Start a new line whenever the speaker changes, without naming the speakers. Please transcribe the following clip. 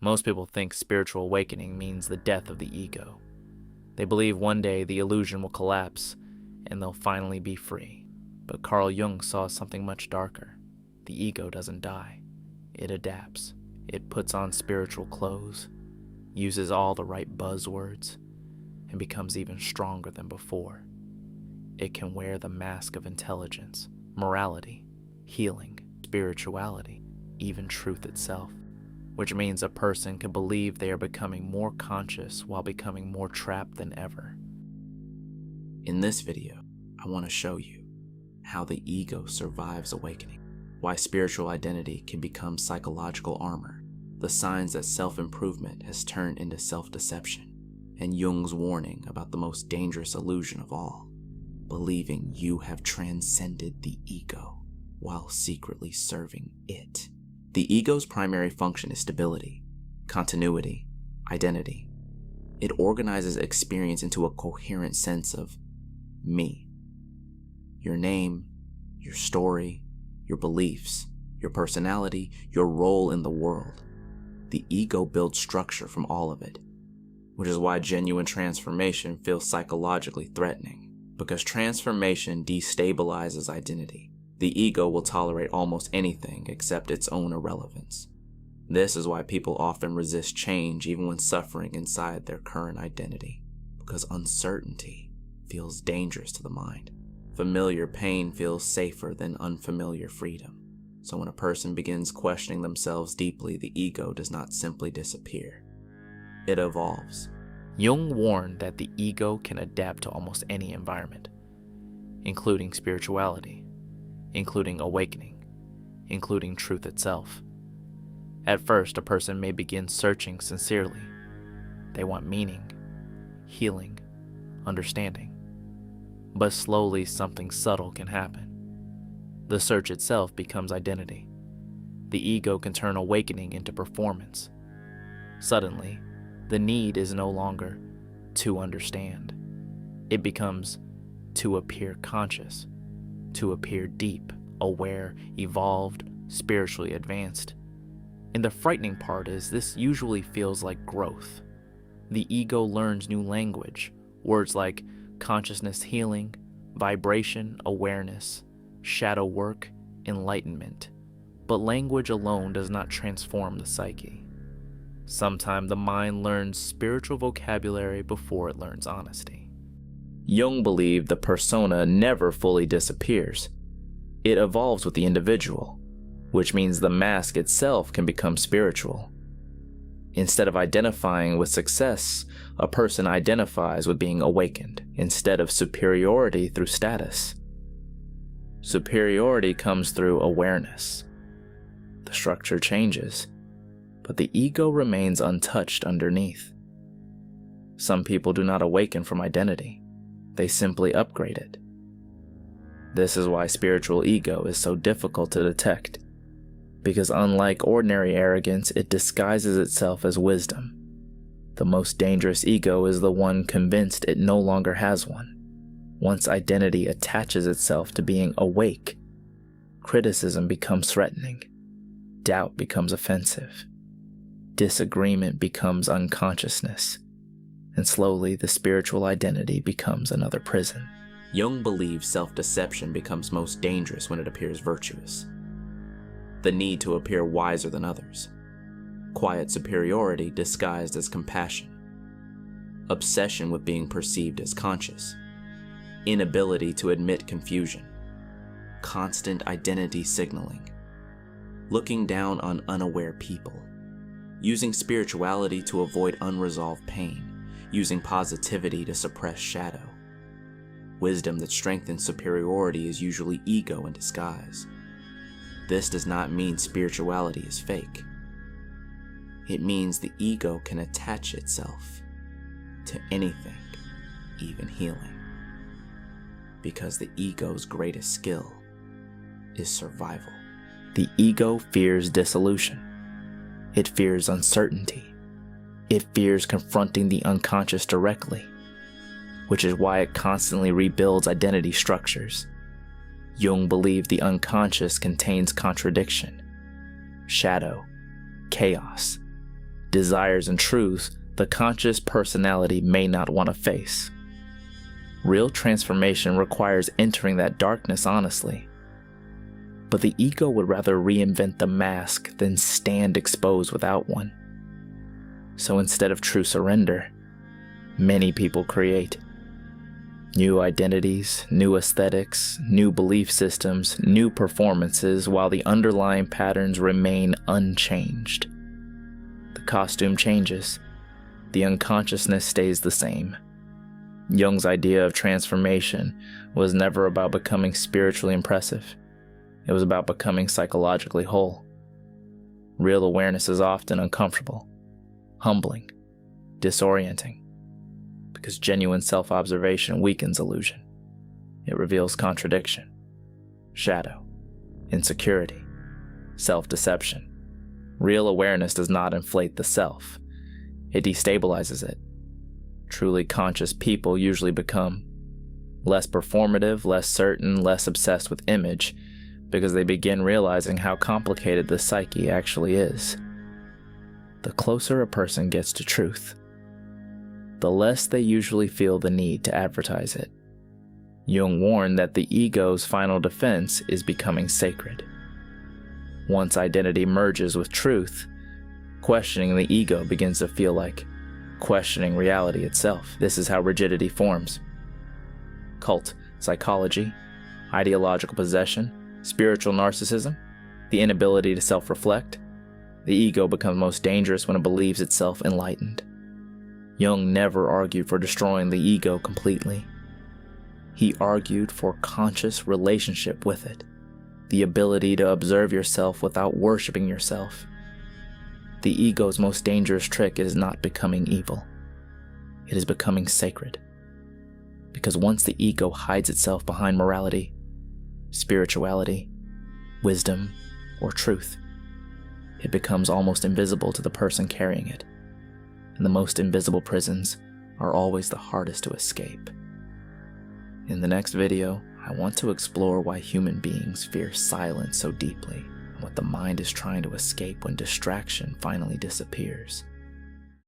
Most people think spiritual awakening means the death of the ego. They believe one day the illusion will collapse and they'll finally be free. But Carl Jung saw something much darker. The ego doesn't die. It adapts. It puts on spiritual clothes, uses all the right buzzwords, and becomes even stronger than before. It can wear the mask of intelligence, morality, healing, spirituality, even truth itself, which means a person can believe they are becoming more conscious while becoming more trapped than ever. In this video, I want to show you how the ego survives awakening, why spiritual identity can become psychological armor, the signs that self-improvement has turned into self-deception, and Jung's warning about the most dangerous illusion of all, believing you have transcended the ego while secretly serving it. The ego's primary function is stability, continuity, identity. It organizes experience into a coherent sense of me. Your name, your story, your beliefs, your personality, your role in the world. The ego builds structure from all of it, which is why genuine transformation feels psychologically threatening, because transformation destabilizes identity. The ego will tolerate almost anything except its own irrelevance. This is why people often resist change even when suffering inside their current identity, because uncertainty feels dangerous to the mind. Familiar pain feels safer than unfamiliar freedom. So when a person begins questioning themselves deeply, the ego does not simply disappear. It evolves. Jung warned that the ego can adapt to almost any environment, including spirituality, including awakening, including truth itself. At first, a person may begin searching sincerely. They want meaning, healing, understanding. But slowly something subtle can happen. The search itself becomes identity. The ego can turn awakening into performance. Suddenly, the need is no longer to understand. It becomes to appear conscious, to appear deep, aware, evolved, spiritually advanced. And the frightening part is this usually feels like growth. The ego learns new language, words like consciousness healing, vibration, awareness, shadow work, enlightenment. But language alone does not transform the psyche. Sometimes the mind learns spiritual vocabulary before it learns honesty. Jung believed the persona never fully disappears. It evolves with the individual, which means the mask itself can become spiritual. Instead of identifying with success, a person identifies with being awakened instead of superiority through status. Superiority comes through awareness. The structure changes, but the ego remains untouched underneath. Some people do not awaken from identity. They simply upgrade it. This is why spiritual ego is so difficult to detect, because unlike ordinary arrogance, it disguises itself as wisdom. The most dangerous ego is the one convinced it no longer has one. Once identity attaches itself to being awake, criticism becomes threatening, doubt becomes offensive, disagreement becomes unconsciousness, and slowly the spiritual identity becomes another prison. Jung believes self-deception becomes most dangerous when it appears virtuous. The need to appear wiser than others. Quiet superiority disguised as compassion. Obsession with being perceived as conscious. Inability to admit confusion. Constant identity signaling. Looking down on unaware people. Using spirituality to avoid unresolved pain. Using positivity to suppress shadow. Wisdom that strengthens superiority is usually ego in disguise. This does not mean spirituality is fake. It means the ego can attach itself to anything, even healing. Because the ego's greatest skill is survival. The ego fears dissolution. It fears uncertainty. It fears confronting the unconscious directly, which is why it constantly rebuilds identity structures. Jung believed the unconscious contains contradiction, shadow, chaos, desires, and truths the conscious personality may not want to face. Real transformation requires entering that darkness honestly. But the ego would rather reinvent the mask than stand exposed without one. So instead of true surrender, many people create new identities, new aesthetics, new belief systems, new performances, while the underlying patterns remain unchanged. The costume changes, the unconsciousness stays the same. Jung's idea of transformation was never about becoming spiritually impressive. It was about becoming psychologically whole. Real awareness is often uncomfortable, humbling, disorienting, because genuine self-observation weakens illusion. It reveals contradiction, shadow, insecurity, self-deception. Real awareness does not inflate the self. It destabilizes it. Truly conscious people usually become less performative, less certain, less obsessed with image, because they begin realizing how complicated the psyche actually is. The closer a person gets to truth, the less they usually feel the need to advertise it. Jung warned that the ego's final defense is becoming sacred. Once identity merges with truth, questioning the ego begins to feel like questioning reality itself. This is how rigidity forms. Cult psychology, ideological possession, spiritual narcissism, the inability to self-reflect. The ego becomes most dangerous when it believes itself enlightened. Jung never argued for destroying the ego completely. He argued for conscious relationship with it, the ability to observe yourself without worshiping yourself. The ego's most dangerous trick is not becoming evil. It is becoming sacred. Because once the ego hides itself behind morality, spirituality, wisdom, or truth, it becomes almost invisible to the person carrying it. And the most invisible prisons are always the hardest to escape. In the next video, I want to explore why human beings fear silence so deeply, and what the mind is trying to escape when distraction finally disappears.